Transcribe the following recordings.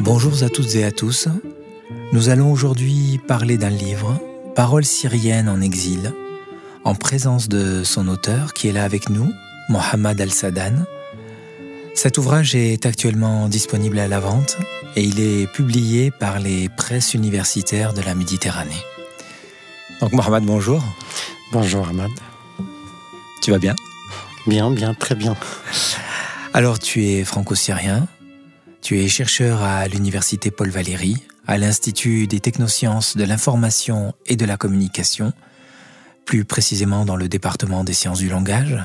Bonjour à toutes et à tous. Nous allons aujourd'hui parler d'un livre, Paroles syriennes en exil, en présence de son auteur qui est là avec nous, Mohamed Al-Sadan. Cet ouvrage est actuellement disponible à la vente et il est publié par les presses universitaires de la Méditerranée. Donc Mohamed, bonjour. Bonjour Ahmad. Tu vas bien ? Bien, très bien. Alors tu es franco-syrien, tu es chercheur à l'université Paul Valéry, à l'Institut des technosciences de l'information et de la communication, plus précisément dans le département des sciences du langage,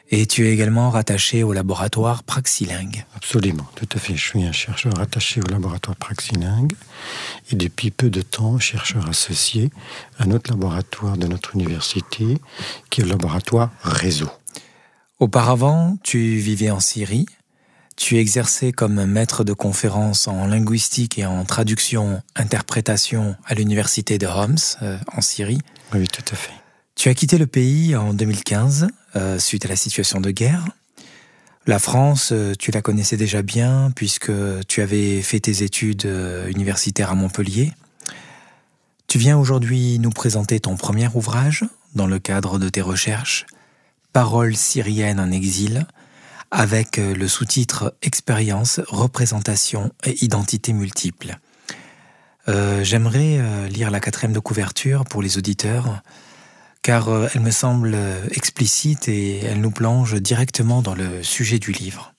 et tu es également rattaché au laboratoire Praxilingue. Absolument, tout à fait. Je suis un chercheur attaché au laboratoire Praxilingue et depuis peu de temps, chercheur associé à notre laboratoire de notre université, qui est le laboratoire Réseau. Auparavant, tu vivais en Syrie. Tu exerçais comme maître de conférences en linguistique et en traduction-interprétation à l'université de Homs, en Syrie. Oui, tout à fait. Tu as quitté le pays en 2015, suite à la situation de guerre. La France, tu la connaissais déjà bien, puisque tu avais fait tes études universitaires à Montpellier. Tu viens aujourd'hui nous présenter ton premier ouvrage, dans le cadre de tes recherches, Paroles syriennes en exil, avec le sous-titre « Expérience, représentation et identité multiple ». J'aimerais lire la 4e de couverture pour les auditeurs, car elle me semble explicite et elle nous plonge directement dans le sujet du livre.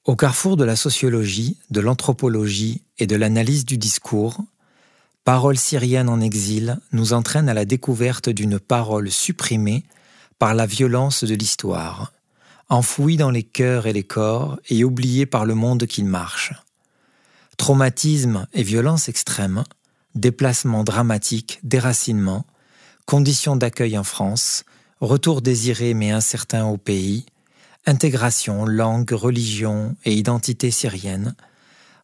Au carrefour de la sociologie, de l'anthropologie et de l'analyse du discours, Paroles syriennes en exil nous entraîne à la découverte d'une parole supprimée par la violence de l'histoire, enfouie dans les cœurs et les corps et oubliée par le monde qu'il marche. Traumatisme et violence extrême, déplacement dramatique, déracinement, conditions d'accueil en France, retour désiré mais incertain au pays, intégration, langue, religion et identité syrienne,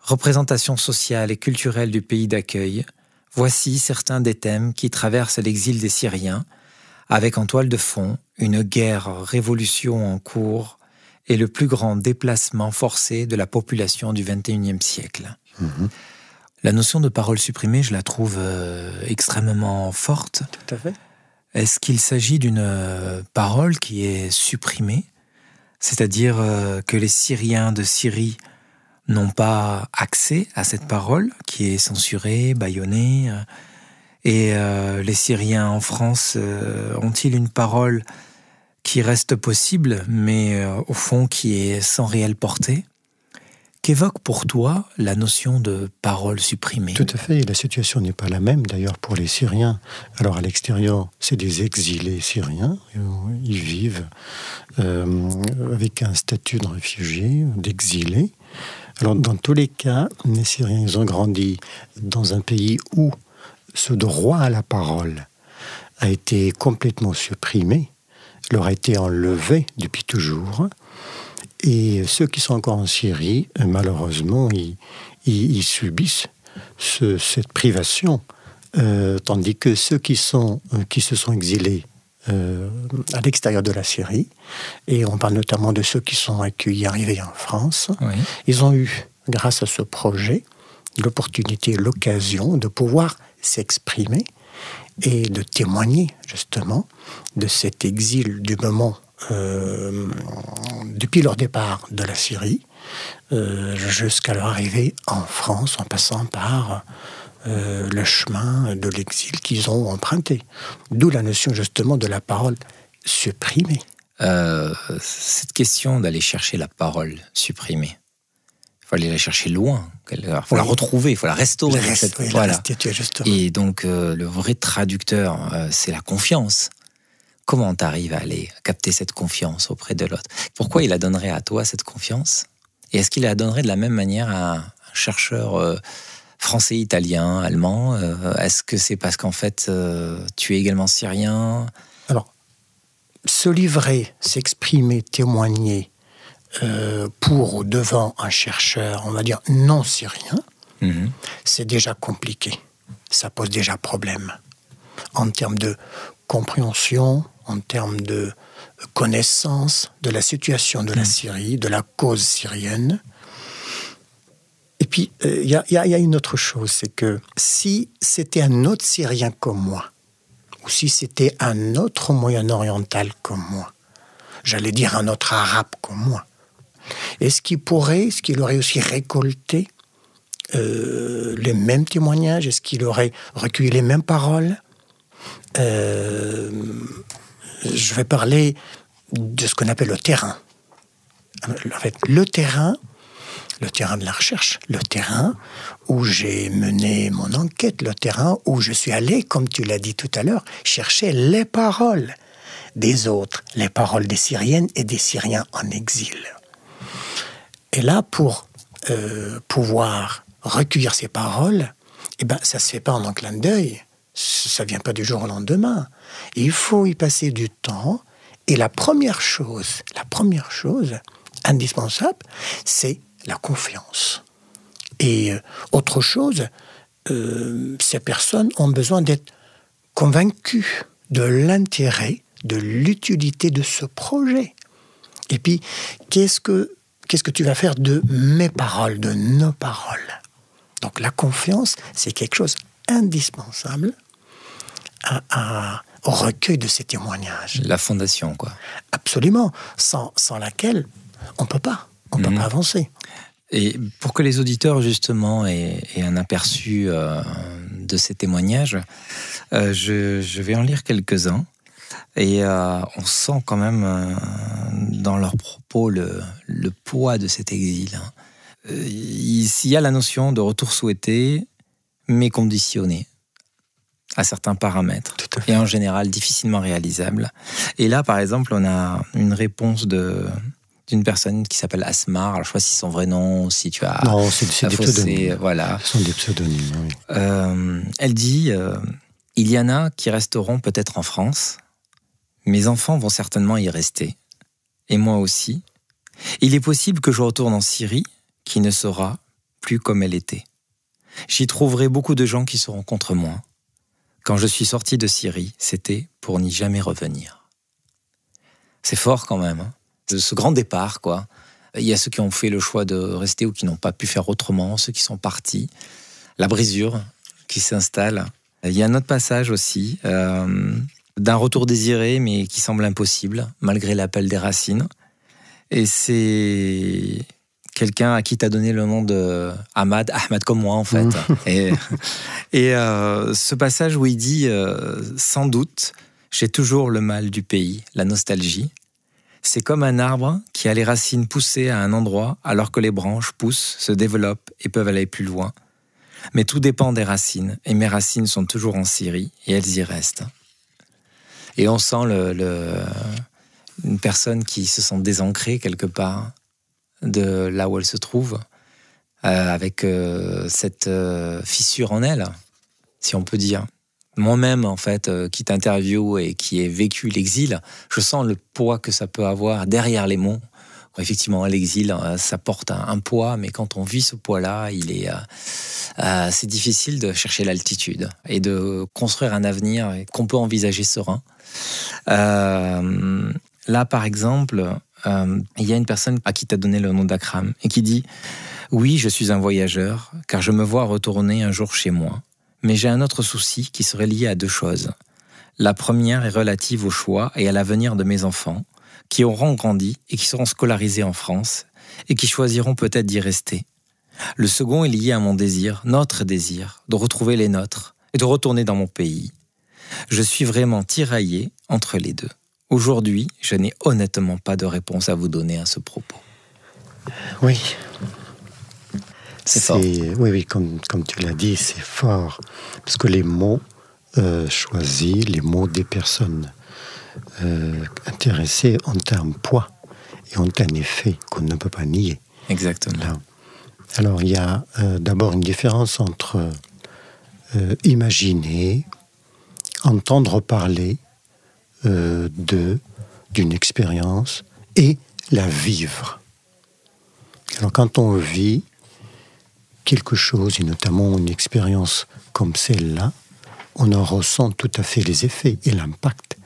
représentation sociale et culturelle du pays d'accueil, voici certains des thèmes qui traversent l'exil des Syriens, avec en toile de fond une guerre-révolution en cours et le plus grand déplacement forcé de la population du XXIe siècle. La notion de parole supprimée, je la trouve extrêmement forte. Tout à fait. Est-ce qu'il s'agit d'une parole qui est supprimée ? C'est-à-dire que les Syriens de Syrie n'ont pas accès à cette parole qui est censurée, bâillonnée. Et les Syriens en France ont-ils une parole qui reste possible, mais au fond qui est sans réelle portée ? Qu'évoque pour toi la notion de parole supprimée ? Tout à fait, la situation n'est pas la même d'ailleurs pour les Syriens. Alors à l'extérieur, c'est des exilés syriens, ils vivent avec un statut de réfugiés, d'exilés. Alors dans tous les cas, les Syriens, ils ont grandi dans un pays où ce droit à la parole a été complètement supprimé, leur a été enlevé depuis toujours. Et ceux qui sont encore en Syrie, malheureusement, ils subissent cette privation, tandis que ceux qui se sont exilés à l'extérieur de la Syrie, et on parle notamment de ceux qui sont accueillis, arrivés en France, oui. Ils ont eu, grâce à ce projet, l'opportunité, l'occasion de pouvoir s'exprimer et de témoigner justement de cet exil du moment depuis leur départ de la Syrie jusqu'à leur arrivée en France en passant par le chemin de l'exil qu'ils ont emprunté. D'où la notion justement de la parole supprimée. Cette question d'aller chercher la parole supprimée, il faut aller la chercher loin, il faut la retrouver, il faut la restaurer. La restituer, justement. Et donc, le vrai traducteur, c'est la confiance. Comment tu arrives à aller capter cette confiance auprès de l'autre ? Pourquoi il la donnerait à toi, cette confiance ? Et est-ce qu'il la donnerait de la même manière à un chercheur français, italien, allemand ? Est-ce que c'est parce qu'en fait, tu es également syrien ? Alors, se livrer, s'exprimer, témoigner pour ou devant un chercheur, on va dire non syrien, c'est déjà compliqué. Ça pose déjà problème. En termes de compréhension, en termes de connaissance de la situation de la Syrie, de la cause syrienne. puis, il y a une autre chose, c'est que si c'était un autre Syrien comme moi, ou si c'était un autre Moyen-Oriental comme moi, j'allais dire un autre Arabe comme moi, est-ce qu'il aurait aussi récolté les mêmes témoignages? Est-ce qu'il aurait recueilli les mêmes paroles? Je vais parler de ce qu'on appelle le terrain. En fait, le terrain de la recherche, le terrain où j'ai mené mon enquête, le terrain où je suis allé, comme tu l'as dit tout à l'heure, chercher les paroles des autres, les paroles des Syriennes et des Syriens en exil. Et là, pour pouvoir recueillir ces paroles, ça se fait pas en un clin d'œil, ça vient pas du jour au lendemain. Il faut y passer du temps, et la première chose indispensable, c'est la confiance. Et autre chose, ces personnes ont besoin d'être convaincues de l'intérêt, de l'utilité de ce projet. Et puis, qu'est-ce que tu vas faire de mes paroles, de nos paroles? Donc la confiance, c'est quelque chose d'indispensable au recueil de ces témoignages. La fondation, quoi. Absolument, sans laquelle on ne peut pas avancer. Et pour que les auditeurs, justement, aient un aperçu de ces témoignages, je vais en lire quelques-uns. Et on sent quand même dans leurs propos le poids de cet exil. Il y a la notion de retour souhaité, mais conditionné à certains paramètres, et en général difficilement réalisable. Et là, par exemple, on a une réponse d'une personne qui s'appelle Asmar. Alors, je ne sais pas si c'est son vrai nom, si tu as... Non, c'est des pseudonymes. Voilà. Ce sont des pseudonymes, oui. Elle dit « Il y en a qui resteront peut-être en France. Mes enfants vont certainement y rester. Et moi aussi. Il est possible que je retourne en Syrie, qui ne sera plus comme elle était. J'y trouverai beaucoup de gens qui seront contre moi. Quand je suis sorti de Syrie, c'était pour n'y jamais revenir. » C'est fort quand même, hein. Ce grand départ, quoi. Il y a ceux qui ont fait le choix de rester ou qui n'ont pas pu faire autrement, ceux qui sont partis. La brisure qui s'installe. Il y a un autre passage aussi, d'un retour désiré, mais qui semble impossible, malgré l'appel des racines. Et c'est quelqu'un à qui tu as donné le nom de Ahmad comme moi, en fait. Et ce passage où il dit « Sans doute, j'ai toujours le mal du pays, la nostalgie. C'est comme un arbre qui a les racines poussées à un endroit alors que les branches poussent, se développent et peuvent aller plus loin. Mais tout dépend des racines, et mes racines sont toujours en Syrie, et elles y restent. » Et on sent une personne qui se sent désancrée quelque part de là où elle se trouve, avec cette fissure en elle, si on peut dire. Moi-même, en fait, qui t'interviewe et qui ai vécu l'exil, je sens le poids que ça peut avoir derrière les mots. Effectivement, l'exil, ça porte un poids, mais quand on vit ce poids-là, c'est difficile de chercher l'altitude et de construire un avenir qu'on peut envisager serein. Là, par exemple, il y a une personne à qui tu as donné le nom d'Akram et qui dit « Oui, je suis un voyageur, car je me vois retourner un jour chez moi. Mais j'ai un autre souci qui serait lié à deux choses. La première est relative au choix et à l'avenir de mes enfants, qui auront grandi et qui seront scolarisés en France et qui choisiront peut-être d'y rester. Le second est lié à mon désir, notre désir, de retrouver les nôtres et de retourner dans mon pays. Je suis vraiment tiraillé entre les deux. Aujourd'hui, je n'ai honnêtement pas de réponse à vous donner à ce propos. » Oui. C'est fort. Oui, comme tu l'as dit, c'est fort. Parce que les mots choisis, les mots des personnes intéressées ont un poids et ont un effet qu'on ne peut pas nier. Exactement. Là. Alors, il y a d'abord une différence entre imaginer, entendre parler d'une expérience et la vivre. Alors, quand on vit quelque chose, et notamment une expérience comme celle-là, on en ressent tout à fait les effets et l'impact.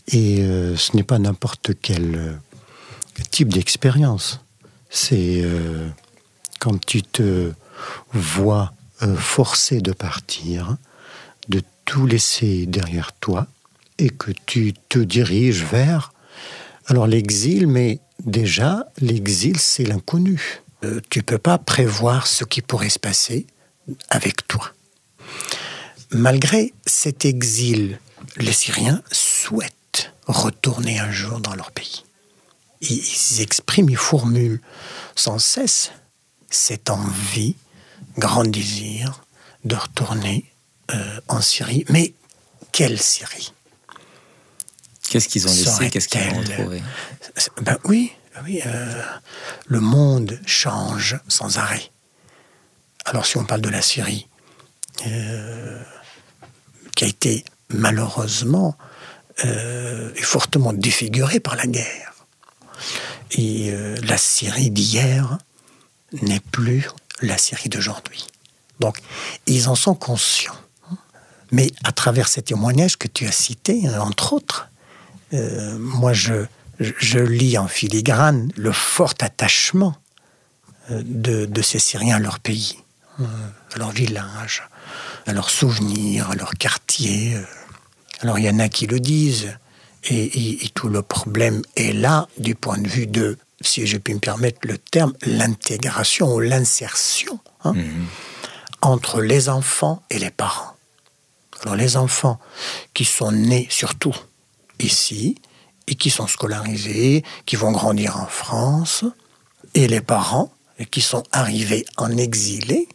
Et ce n'est pas n'importe quel type d'expérience. C'est quand tu te voient forcés de partir, de tout laisser derrière toi, et que tu te diriges vers alors l'exil, mais déjà l'exil c'est l'inconnu. Tu peux pas prévoir ce qui pourrait se passer avec toi. Malgré cet exil, les Syriens souhaitent retourner un jour dans leur pays. Ils expriment, ils formulent sans cesse cette envie, grand désir de retourner en Syrie. Mais quelle Syrie ? Qu'est-ce qu'ils ont laissé ? Qu'est-ce qu'ils ont retrouvé ? Oui, le monde change sans arrêt. Alors si on parle de la Syrie, qui a été malheureusement et fortement défigurée par la guerre, et la Syrie d'hier n'est plus la Syrie d'aujourd'hui. Donc ils en sont conscients. Mais à travers ces témoignages que tu as cités, entre autres, moi je lis en filigrane le fort attachement de ces Syriens à leur pays, à leur village, à leurs souvenirs, à leur quartier. Alors il y en a qui le disent, et tout le problème est là du point de vue de, si je puis me permettre le terme, l'intégration ou l'insertion entre les enfants et les parents. Alors les enfants qui sont nés surtout ici, et qui sont scolarisés, qui vont grandir en France, et les parents qui sont arrivés en exilé,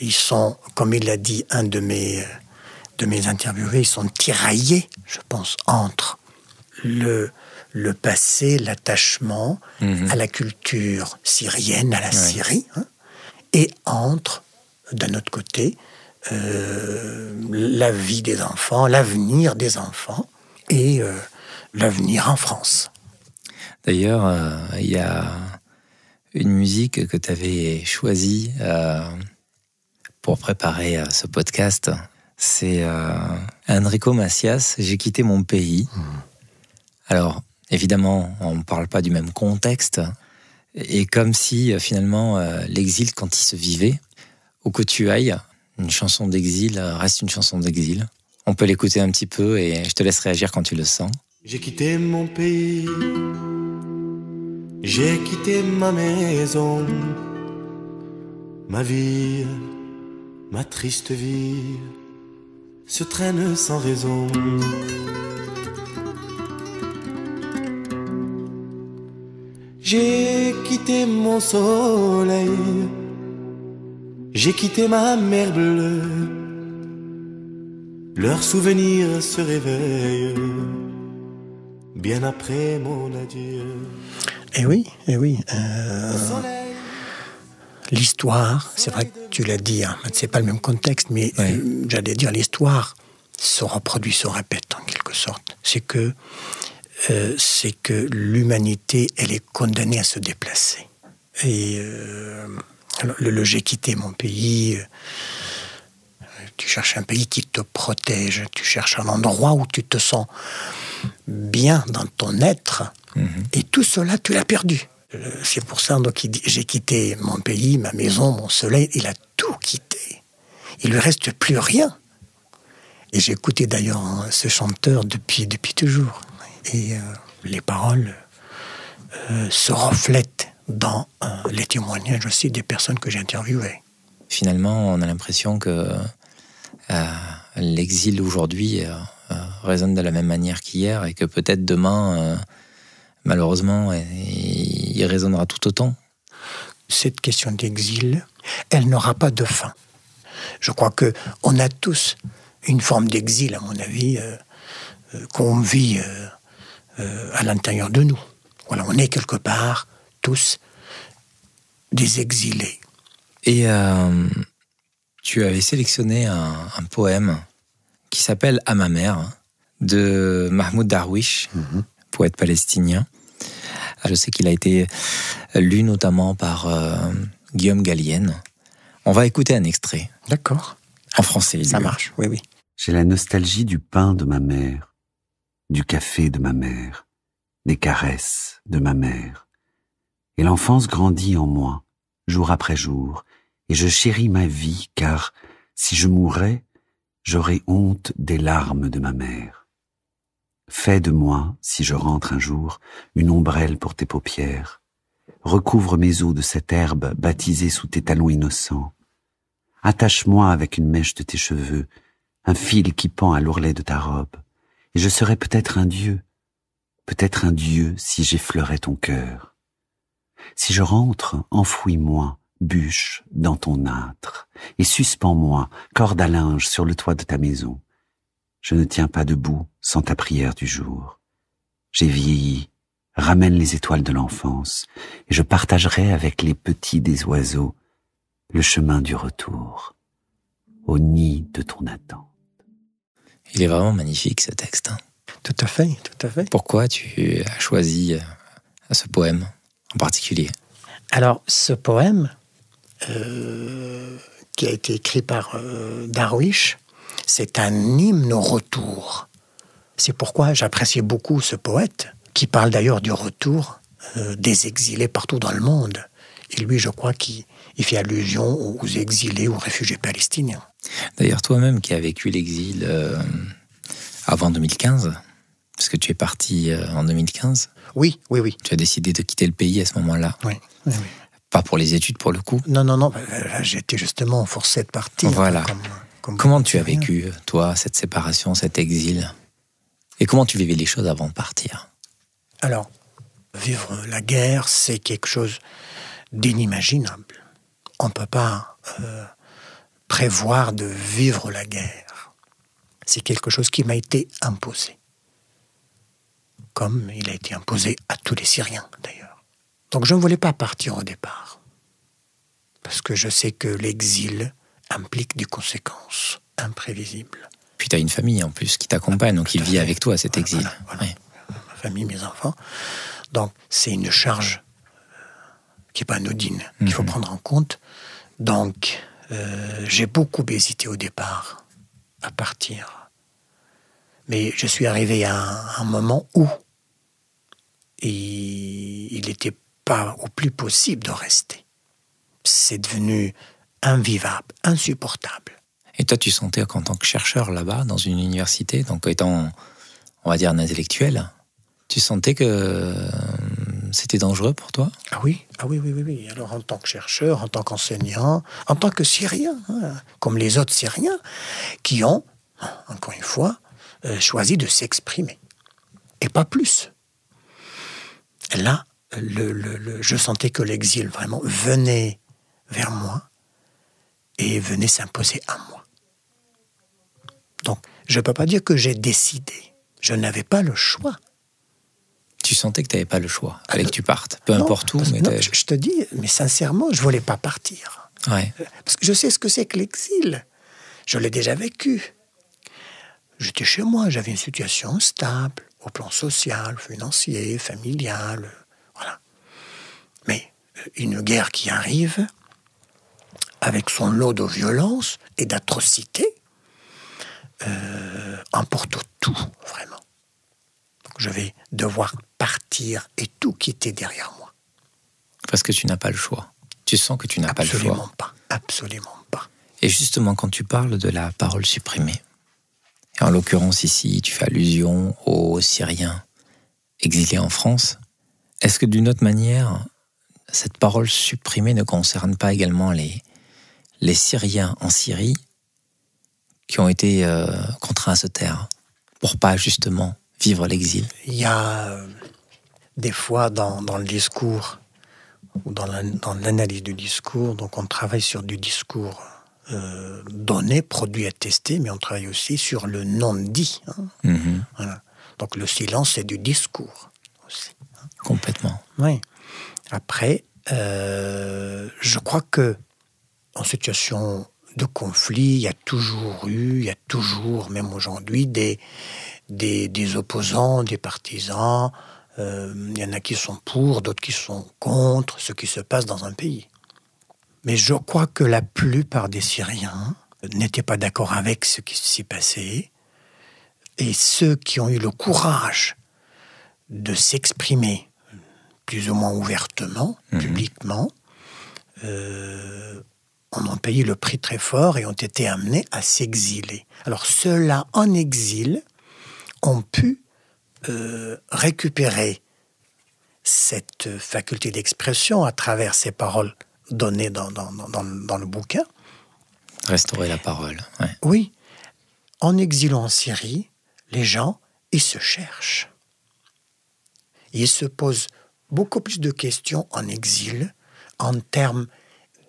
ils sont, comme il l'a dit un de mes interviewés, ils sont tiraillés, je pense, entre le passé, l'attachement à la culture syrienne, à la Syrie, et entre, d'un autre côté, la vie des enfants, l'avenir des enfants, et l'avenir en France. D'ailleurs, il y a une musique que tu avais choisie pour préparer ce podcast. C'est Enrico Macias, J'ai quitté mon pays. Alors, évidemment, on ne parle pas du même contexte. Et comme si, finalement, l'exil, quand il se vivait, où que tu ailles, une chanson d'exil reste une chanson d'exil. On peut l'écouter un petit peu et je te laisse réagir quand tu le sens. J'ai quitté mon pays, j'ai quitté ma maison, ma vie, ma triste vie se traîne sans raison. J'ai quitté mon soleil, j'ai quitté ma mer bleue. Leurs souvenirs se réveillent bien après mon adieu. Eh oui. L'histoire, c'est vrai que tu l'as dit, c'est pas le même contexte, mais j'allais dire l'histoire se reproduit, se répète en quelque sorte. C'est que l'humanité, elle est condamnée à se déplacer. Et le j'ai quitté mon pays. Tu cherches un pays qui te protège, tu cherches un endroit où tu te sens bien dans ton être, et tout cela, tu l'as perdu. C'est pour ça qu'il dit, j'ai quitté mon pays, ma maison, mon soleil, il a tout quitté. Il lui reste plus rien. Et j'ai écouté d'ailleurs ce chanteur depuis toujours. Et les paroles se reflètent dans les témoignages aussi des personnes que j'ai interviewées. Finalement, on a l'impression que l'exil aujourd'hui résonne de la même manière qu'hier et que peut-être demain, malheureusement, il résonnera tout autant. Cette question d'exil, elle n'aura pas de fin. Je crois qu'on a tous une forme d'exil, à mon avis, qu'on vit à l'intérieur de nous. Voilà, on est quelque part, tous, des exilés. Et tu avais sélectionné un poème qui s'appelle « À ma mère » de Mahmoud Darwish, poète palestinien. Je sais qu'il a été lu notamment par Guillaume Gallienne. On va écouter un extrait. D'accord. En français. Ça marche, oui. J'ai la nostalgie du pain de ma mère, du café de ma mère, des caresses de ma mère. Et l'enfance grandit en moi, jour après jour, et je chéris ma vie, car si je mourais, j'aurais honte des larmes de ma mère. Fais de moi, si je rentre un jour, une ombrelle pour tes paupières. Recouvre mes os de cette herbe baptisée sous tes talons innocents. Attache-moi avec une mèche de tes cheveux, un fil qui pend à l'ourlet de ta robe, et je serais peut-être un dieu si j'effleurais ton cœur. Si je rentre, enfouis-moi, bûche, dans ton âtre, et suspends-moi, corde à linge, sur le toit de ta maison. Je ne tiens pas debout sans ta prière du jour. J'ai vieilli, ramène les étoiles de l'enfance, et je partagerai avec les petits des oiseaux le chemin du retour, au nid de ton attente. Il est vraiment magnifique ce texte. Tout à fait, tout à fait. Pourquoi tu as choisi ce poème en particulier? Alors, ce poème, qui a été écrit par Darwish, c'est un hymne au retour. C'est pourquoi j'appréciais beaucoup ce poète, qui parle d'ailleurs du retour des exilés partout dans le monde. Et lui, je crois qu'il fait allusion aux exilés, aux réfugiés palestiniens. D'ailleurs, toi-même qui as vécu l'exil avant 2015, parce que tu es parti en 2015. Oui. Tu as décidé de quitter le pays à ce moment-là. Oui. Pas pour les études, pour le coup. Non. Là, j'étais justement forcé de partir. Voilà. Comment tu as vécu, toi, cette séparation, cet exil? Et comment tu vivais les choses avant de partir? Alors, vivre la guerre, c'est quelque chose d'inimaginable. On ne peut pas prévoir de vivre la guerre. C'est quelque chose qui m'a été imposé. Comme il a été imposé à tous les Syriens, d'ailleurs. Donc je ne voulais pas partir au départ. Parce que je sais que l'exil implique des conséquences imprévisibles. Puis tu as une famille en plus qui t'accompagne, donc il vit avec toi cet exil. Voilà. Ouais. Ma famille, mes enfants. Donc c'est une charge qui n'est pas anodine, qu'il faut prendre en compte. Donc j'ai beaucoup hésité au départ à partir. Mais je suis arrivé à un moment où il n'était pas au plus possible de rester. C'est devenu invivable, insupportable. Et toi, tu sentais qu'en tant que chercheur là-bas, dans une université, donc étant, on va dire, un intellectuel, tu sentais que c'était dangereux pour toi? Ah oui. Alors en tant que chercheur, en tant qu'enseignant, en tant que Syrien, comme les autres Syriens, qui ont, encore une fois, choisi de s'exprimer. Et pas plus. Là, je sentais que l'exil vraiment venait vers moi et venait s'imposer à moi. Donc, je ne peux pas dire que j'ai décidé. Je n'avais pas le choix. Tu sentais que tu n'avais pas le choix. Il fallait que tu partes, peu importe où. Mais non, je te dis, mais sincèrement, je ne voulais pas partir. Ouais. Parce que je sais ce que c'est que l'exil. Je l'ai déjà vécu. J'étais chez moi, j'avais une situation stable, au plan social, financier, familial, voilà. Mais une guerre qui arrive, avec son lot de violence et d'atrocités, emporte tout, vraiment. Donc je vais devoir partir et tout quitter derrière moi. Parce que tu n'as pas le choix. Tu sens que tu n'as pas le choix. Absolument pas. Et justement, quand tu parles de la parole supprimée, et en l'occurrence ici, tu fais allusion aux Syriens exilés en France, est-ce que d'une autre manière, cette parole supprimée ne concerne pas également les Syriens en Syrie qui ont été contraints à se taire pour pas justement vivre l'exil? Il y a des fois dans le discours ou dans l'analyse du discours, donc on travaille sur du discours donné, produit, attesté, mais on travaille aussi sur le non-dit. Voilà. Donc le silence, c'est du discours aussi. Complètement. Oui. Après, je crois que en situation de conflit, il y a toujours, même aujourd'hui, des opposants, des partisans. Il y en a qui sont pour, d'autres qui sont contre ce qui se passe dans un pays. Mais je crois que la plupart des Syriens n'étaient pas d'accord avec ce qui s'y passait. Et ceux qui ont eu le courage de s'exprimer plus ou moins ouvertement, publiquement, ont payé le prix très fort et ont été amenés à s'exiler. Alors ceux-là, en exil, ont pu récupérer cette faculté d'expression à travers ces paroles données dans le bouquin. Restaurer la parole. Ouais. Oui. En exilant en Syrie, les gens, ils se cherchent. Ils se posent beaucoup plus de questions en exil en termes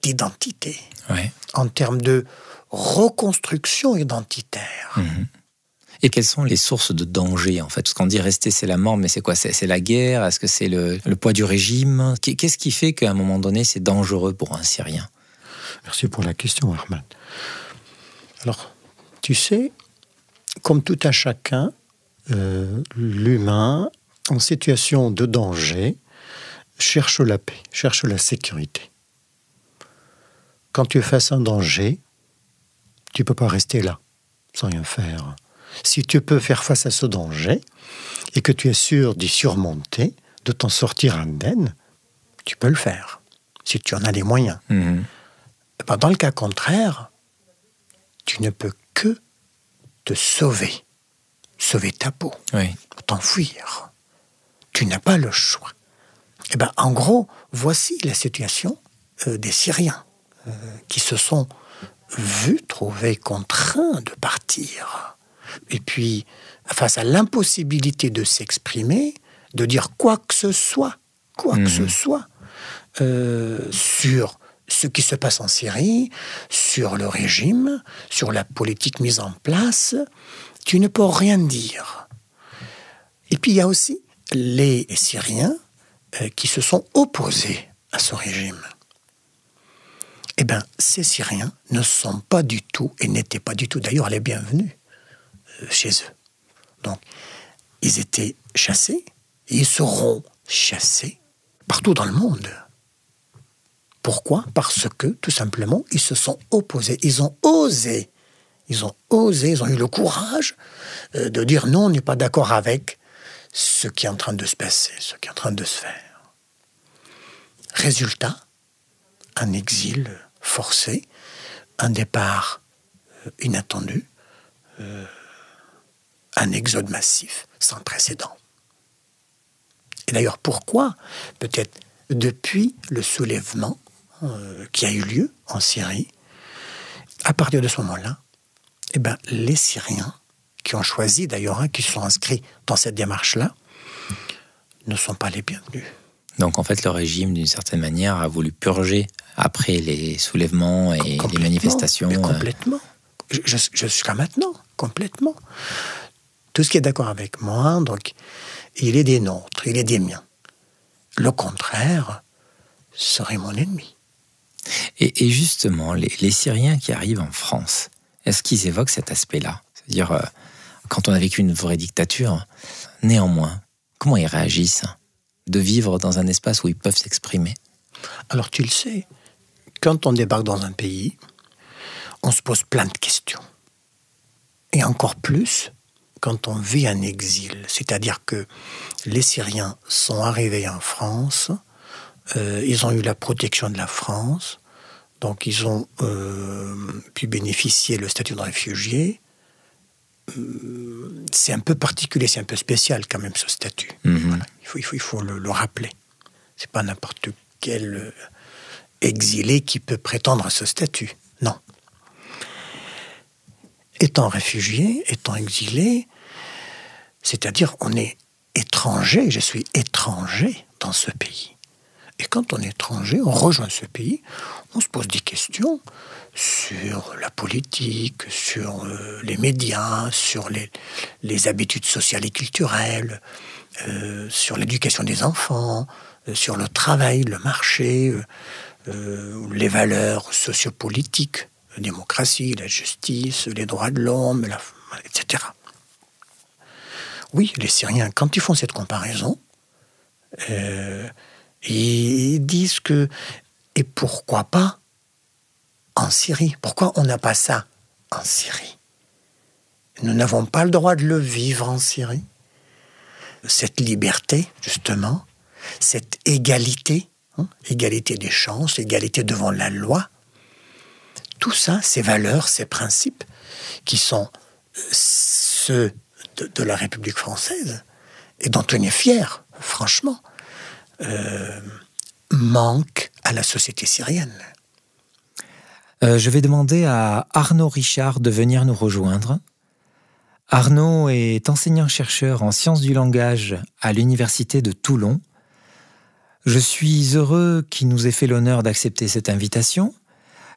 d'identité, Ouais. en termes de reconstruction identitaire. Mhm. Et quelles sont les sources de danger, en fait? Parce qu'on dit rester, c'est la mort, mais c'est quoi? C'est la guerre? Est-ce que c'est le poids du régime? Qu'est-ce qui fait qu'à un moment donné, c'est dangereux pour un Syrien? Merci pour la question, Ahmad. Alors, tu sais, comme tout un chacun, L'humain, en situation de danger, cherche la paix, cherche la sécurité. Quand tu es face à un danger, tu ne peux pas rester là, sans rien faire. Si tu peux faire face à ce danger, et que tu es sûr d'y surmonter, de t'en sortir indemne, tu peux le faire, si tu en as les moyens. Mhm. Dans le cas contraire, tu ne peux que te sauver ta peau, Oui. t'enfuir. Tu n'as pas le choix. En gros, voici la situation des Syriens qui se sont vus trouver contraints de partir. Et puis, face à l'impossibilité de s'exprimer, de dire quoi que ce soit sur ce qui se passe en Syrie, sur le régime, sur la politique mise en place, tu ne peux rien dire. Et puis il y a aussi les Syriens qui se sont opposés à ce régime. Ces Syriens ne sont pas du tout, et n'étaient pas du tout d'ailleurs les bienvenus chez eux. Donc, ils étaient chassés, et ils seront chassés partout dans le monde. Pourquoi ? Parce que, tout simplement, ils se sont opposés. Ils ont osé, ils ont eu le courage de dire non, on n'est pas d'accord avec ce qui est en train de se passer, ce qui est en train de se faire. Résultat, un exil forcé, un départ inattendu, un exode massif sans précédent. Et d'ailleurs, pourquoi ? Peut-être depuis le soulèvement qui a eu lieu en Syrie, à partir de ce moment-là, les Syriens qui ont choisi, d'ailleurs, qui sont inscrits dans cette démarche-là, ne sont pas les bienvenus. Donc en fait, le régime, d'une certaine manière, a voulu purger après les soulèvements et les manifestations. Mais complètement. Jusqu'à maintenant, complètement. Tout ce qui est d'accord avec moi, donc, il est des nôtres, il est des miens. Le contraire serait mon ennemi. Et justement, les Syriens qui arrivent en France, est-ce qu'ils évoquent cet aspect-là ? C'est-à-dire, quand on a vécu une vraie dictature, néanmoins, comment ils réagissent de vivre dans un espace où ils peuvent s'exprimer ? Alors tu le sais, quand on débarque dans un pays, on se pose plein de questions. Et encore plus quand on vit un exil. C'est-à-dire que les Syriens sont arrivés en France, ils ont eu la protection de la France, donc ils ont pu bénéficier le statut de réfugié. C'est un peu particulier, c'est un peu spécial quand même ce statut. Voilà, il faut le rappeler. C'est pas n'importe quel exilé qui peut prétendre à ce statut. Non. Étant réfugié, étant exilé, c'est-à-dire on est étranger, je suis étranger dans ce pays. Et quand on est étranger, on rejoint ce pays, on se pose des questions sur la politique, sur les médias, sur les habitudes sociales et culturelles, sur l'éducation des enfants, sur le travail, le marché, les valeurs sociopolitiques, la démocratie, la justice, les droits de l'homme, etc. Oui, les Syriens, quand ils font cette comparaison, ils disent que, et pourquoi pas en Syrie ? Pourquoi on n'a pas ça en Syrie ? Nous n'avons pas le droit de le vivre en Syrie. Cette liberté, justement, cette égalité, égalité des chances, égalité devant la loi, tout ça, ces valeurs, ces principes, qui sont ceux de la République française, et dont on est fier, franchement, manquent à la société syrienne. Je vais demander à Arnaud Richard de venir nous rejoindre. Arnaud est enseignant-chercheur en sciences du langage à l'Université de Toulon. Je suis heureux qu'il nous ait fait l'honneur d'accepter cette invitation.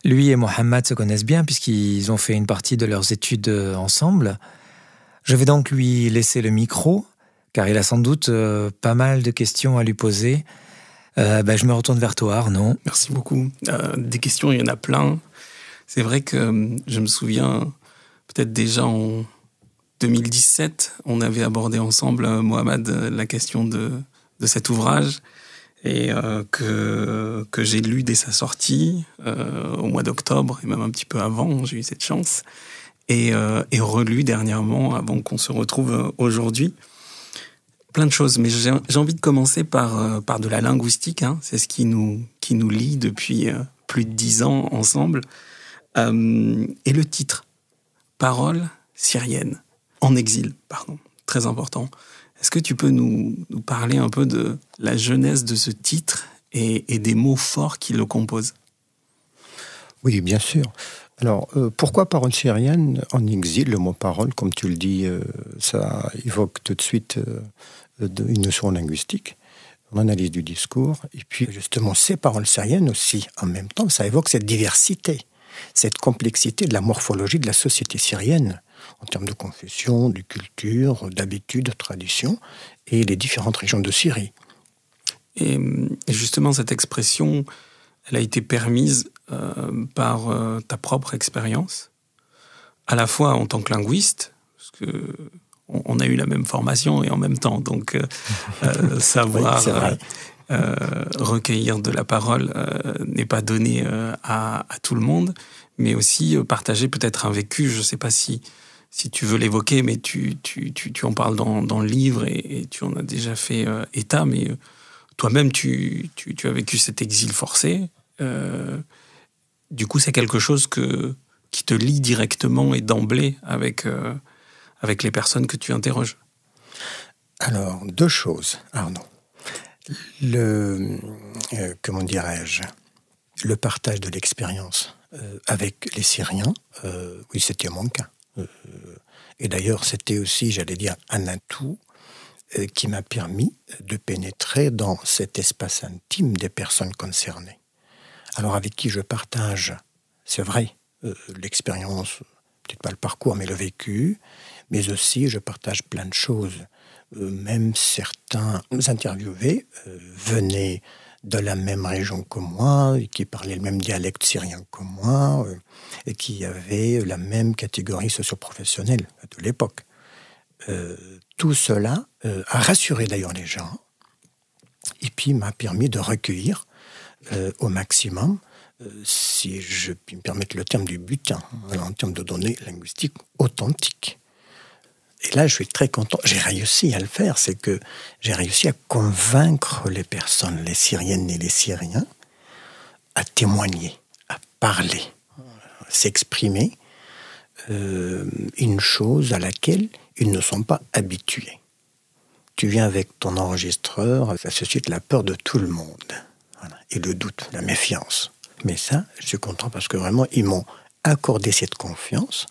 Lui et Mohamed se connaissent bien puisqu'ils ont fait une partie de leurs études ensemble. Je vais donc lui laisser le micro, car il a sans doute pas mal de questions à lui poser. Je me retourne vers toi, Arnaud. Merci beaucoup. Des questions, il y en a plein. C'est vrai que je me souviens, peut-être déjà en 2017, on avait abordé ensemble, Mohamed, la question de cet ouvrage et que j'ai lu dès sa sortie, au mois d'octobre, et même un petit peu avant, j'ai eu cette chance, et relu dernièrement, avant qu'on se retrouve aujourd'hui. Plein de choses, mais j'ai envie de commencer par de la linguistique, hein. C'est ce qui nous lie depuis plus de 10 ans ensemble. Et le titre, Paroles syriennes, en exil, pardon, très important. Est-ce que tu peux nous parler un peu de la genèse de ce titre et des mots forts qui le composent? Oui, bien sûr. Alors, pourquoi paroles syriennes en exil? Le mot parole, comme tu le dis, ça évoque tout de suite une notion linguistique, l'analyse du discours. Et puis, justement, ces paroles syriennes aussi, en même temps, ça évoque cette diversité, cette complexité de la morphologie de la société syrienne, en termes de confession, de culture, d'habitudes, de traditions, et les différentes régions de Syrie. Et justement, cette expression, elle a été permise par ta propre expérience, à la fois en tant que linguiste, parce que on a eu la même formation et en même temps, donc savoir recueillir de la parole n'est pas donné à tout le monde, mais aussi partager peut-être un vécu. Je ne sais pas si tu veux l'évoquer, mais tu en parles dans le livre et tu en as déjà fait état, mais toi-même, tu as vécu cet exil forcé. Du coup, c'est quelque chose qui te lie directement et d'emblée avec les personnes que tu interroges. Alors, 2 choses, Arnaud. Comment dirais-je, le partage de l'expérience avec les Syriens, oui, c'était mon cas. Et d'ailleurs, c'était aussi, j'allais dire, un atout qui m'a permis de pénétrer dans cet espace intime des personnes concernées. Alors, avec qui je partage, c'est vrai, l'expérience, peut-être pas le parcours, mais le vécu, mais aussi je partage plein de choses. Même certains interviewés venaient de la même région que moi, et qui parlaient le même dialecte syrien que moi, et qui avaient la même catégorie socio-professionnelle de l'époque. Tout cela a rassuré d'ailleurs les gens, et puis m'a permis de recueillir au maximum, si je puis me permettre le terme du butin, en termes de données linguistiques authentiques. Et là, je suis très content. J'ai réussi à le faire. C'est que j'ai réussi à convaincre les personnes, les Syriennes et les Syriens, à témoigner, à parler, à s'exprimer, une chose à laquelle ils ne sont pas habitués. Tu viens avec ton enregistreur, ça suscite la peur de tout le monde. Voilà. Et le doute, la méfiance. Mais ça, je suis content parce que vraiment, ils m'ont accordé cette confiance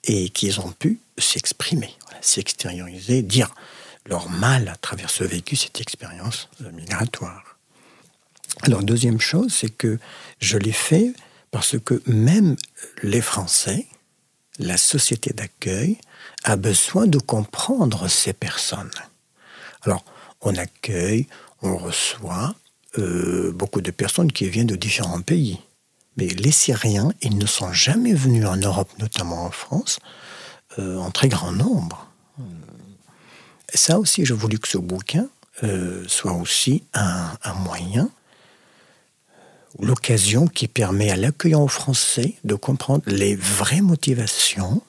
et qu'ils ont pu s'exprimer, voilà, s'extérioriser, dire leur mal à travers ce vécu, cette expérience migratoire. Alors, deuxième chose, c'est que je l'ai fait parce que même les Français, la société d'accueil, a besoin de comprendre ces personnes. Alors, on accueille, on reçoit beaucoup de personnes qui viennent de différents pays. Mais les Syriens, ils ne sont jamais venus en Europe, notamment en France, en très grand nombre. Ça aussi, j'ai voulu que ce bouquin soit aussi un moyen, l'occasion qui permet à l'accueillant français de comprendre les vraies motivations,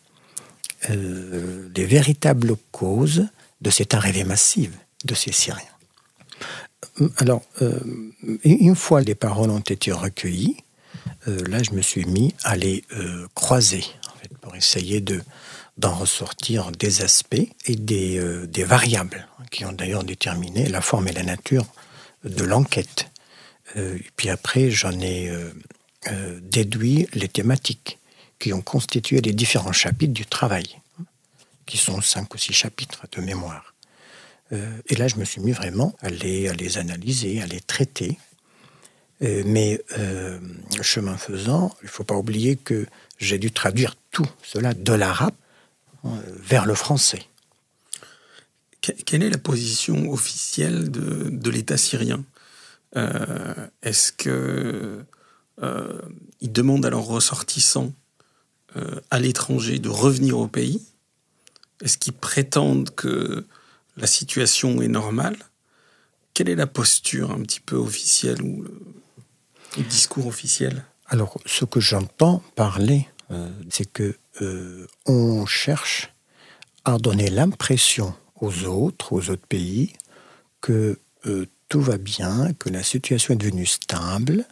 les véritables causes de cette arrivée massive de ces Syriens. Alors, une fois les paroles ont été recueillies, là, je me suis mis à les croiser, en fait, pour essayer d'en ressortir des aspects et des variables qui ont d'ailleurs déterminé la forme et la nature de l'enquête. Et puis après, j'en ai déduit les thématiques qui ont constitué les différents chapitres du travail, qui sont 5 ou 6 chapitres de mémoire. Et là, je me suis mis vraiment à les analyser, à les traiter. Mais chemin faisant, il ne faut pas oublier que j'ai dû traduire tout cela de l'arabe vers le français. Quelle est la position officielle de l'État syrien ? Est-ce qu'ils demandent à leurs ressortissants à l'étranger de revenir au pays ? Est-ce qu'ils prétendent que la situation est normale ? Quelle est la posture un petit peu officielle ou le discours officiel ? Alors, ce que j'entends parler, c'est que on cherche à donner l'impression aux autres pays, que tout va bien, que la situation est devenue stable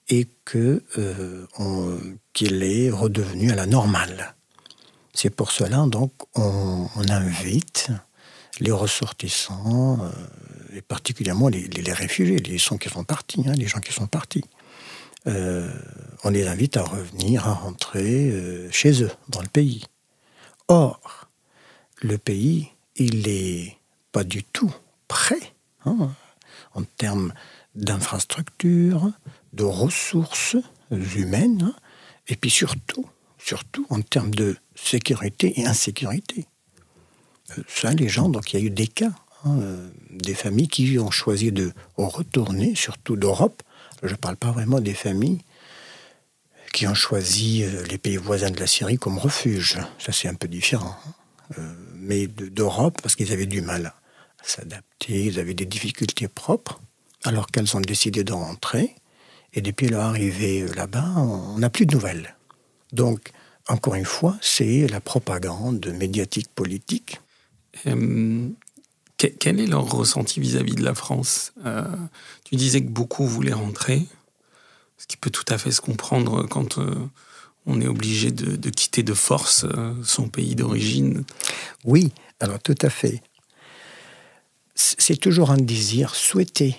et qu'il est redevenu à la normale. C'est pour cela, donc, on invite les ressortissants, et particulièrement les réfugiés, les gens qui sont partis, on les invite à revenir, à rentrer chez eux, dans le pays. Or, le pays, il n'est pas du tout prêt, en termes d'infrastructures, de ressources humaines, et puis surtout en termes de sécurité et insécurité. Ça, les gens, donc il y a eu des cas, des familles qui ont choisi de retourner, surtout d'Europe. Je ne parle pas vraiment des familles qui ont choisi les pays voisins de la Syrie comme refuge. Ça, c'est un peu différent. Mais d'Europe, parce qu'ils avaient du mal à s'adapter, ils avaient des difficultés propres, alors qu'elles ont décidé de rentrer. Et depuis leur arrivée là-bas, on n'a plus de nouvelles. Donc, encore une fois, c'est la propagande médiatique politique. Quel est leur ressenti vis-à-vis de la France ? Tu disais que beaucoup voulaient rentrer, ce qui peut tout à fait se comprendre quand on est obligé de quitter de force son pays d'origine. Oui, alors tout à fait. C'est toujours un désir souhaité.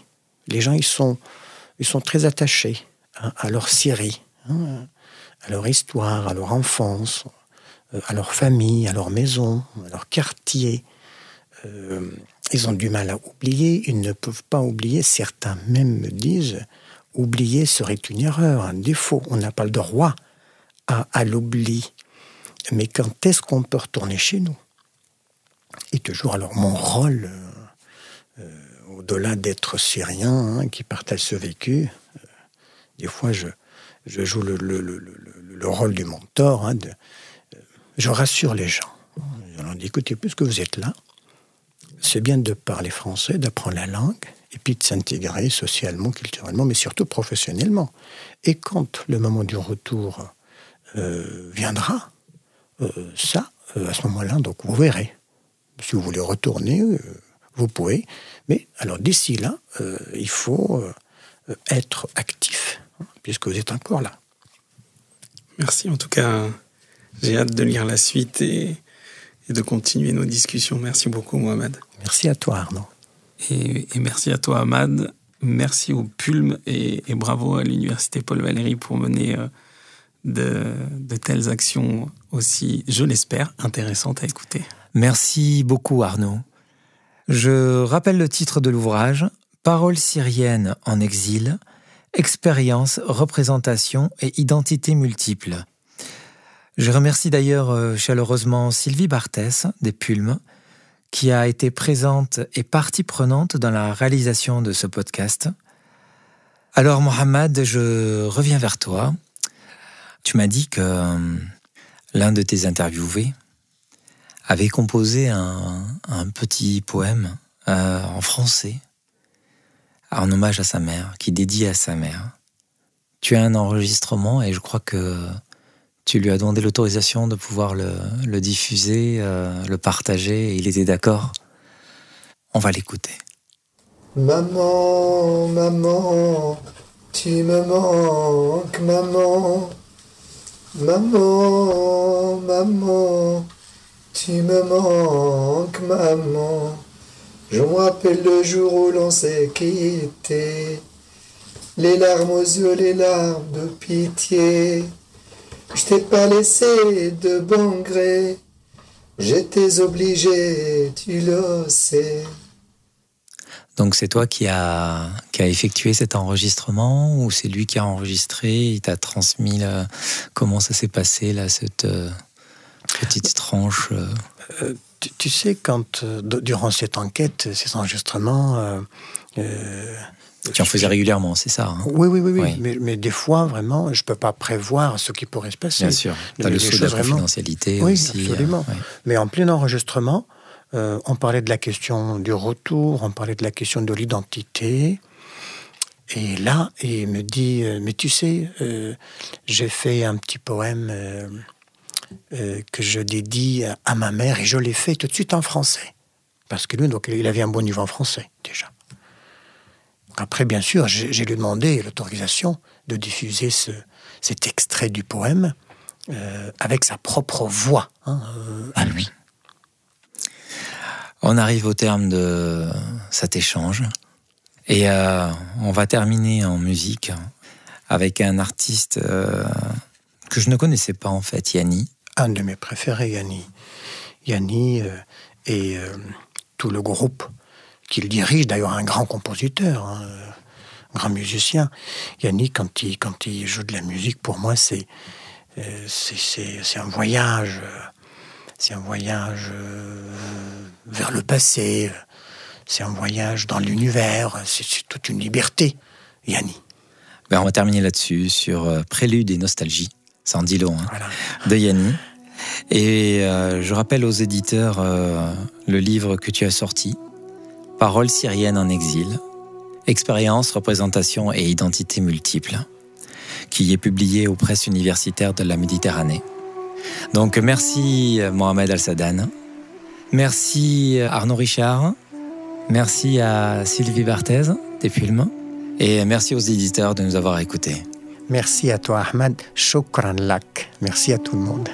Les gens, ils sont très attachés à leur Syrie, à leur histoire, à leur enfance, à leur famille, à leur maison, à leur quartier. Ils ont du mal à oublier, ils ne peuvent pas oublier. Certains même me disent, oublier serait une erreur, un défaut. On n'a pas le droit à l'oubli. Mais quand est-ce qu'on peut retourner chez nous ? Et toujours, alors, mon rôle, au-delà d'être syrien, qui partage ce vécu, des fois, je joue le rôle du mentor. Je rassure les gens. Je leur dis, écoutez, puisque vous êtes là, c'est bien de parler français, d'apprendre la langue, et puis de s'intégrer socialement, culturellement, mais surtout professionnellement. Et quand le moment du retour viendra, à ce moment-là, donc vous verrez. Si vous voulez retourner, vous pouvez. Mais alors d'ici là, il faut être actif, puisque vous êtes encore là. Merci, en tout cas, j'ai hâte de lire la suite et de continuer nos discussions. Merci beaucoup, Mohamed. Merci à toi, Arnaud. Et merci à toi, Ahmad. Merci au PULM et bravo à l'Université Paul Valéry pour mener de telles actions aussi, je l'espère, intéressantes à écouter. Merci beaucoup, Arnaud. Je rappelle le titre de l'ouvrage, « Paroles syriennes en exil, expérience, représentation et identité multiples ». Je remercie d'ailleurs chaleureusement Sylvie Barthès des PULM, qui a été présente et partie prenante dans la réalisation de ce podcast. Alors Mohamed, je reviens vers toi. Tu m'as dit que l'un de tes interviewés avait composé un petit poème en français, en hommage à sa mère, qui dédie à sa mère. Tu as un enregistrement et je crois que tu lui as demandé l'autorisation de pouvoir le diffuser, le partager, et il était d'accord. On va l'écouter. Maman, maman, Tu me manques, maman. Maman, maman. Tu me manques, maman. Je me rappelle le jour où l'on s'est quitté. Les larmes aux yeux, les larmes de pitié. Je t'ai pas laissé de bon gré. J'étais obligé, tu le sais. Donc c'est toi qui a effectué cet enregistrement ou c'est lui qui a enregistré, il t'a transmis comment ça s'est passé là, cette petite tranche tu sais, quand durant cette enquête, ces enregistrements... tu en faisais régulièrement, c'est ça, hein? Oui. Mais des fois, vraiment, je ne peux pas prévoir ce qui pourrait se passer. Bien sûr, tu as le sceau de la confidentialité aussi. Oui, absolument. Mais en plein enregistrement, on parlait de la question du retour, on parlait de la question de l'identité. Et là, il me dit, mais tu sais, j'ai fait un petit poème que je dédie à ma mère et je l'ai fait tout de suite en français. Parce que lui, donc, il avait un bon niveau en français, déjà. Après, bien sûr, j'ai lui demandé l'autorisation de diffuser cet extrait du poème avec sa propre voix, à lui. On arrive au terme de cet échange et on va terminer en musique avec un artiste que je ne connaissais pas en fait, Yanni. Un de mes préférés, Yanni. Yanni et tout le groupe qu'il dirige, d'ailleurs un grand compositeur, un grand musicien. Yanni, quand il joue de la musique, pour moi, c'est un voyage. C'est un voyage vers le passé. C'est un voyage dans l'univers. C'est toute une liberté, Yanni. Ben, on va terminer là-dessus, sur Prélude et Nostalgie, ça en dit long, voilà. De Yanni. Et je rappelle aux éditeurs le livre que tu as sorti, Paroles syriennes en exil, expérience, représentation et identité multiples, qui est publié aux presses universitaires de la Méditerranée. Donc merci Mohamed Al-Sadan, merci Arnaud Richard, merci à Sylvie Barthez des films et merci aux éditeurs de nous avoir écoutés. Merci à toi Ahmed, shukran lak, merci à tout le monde.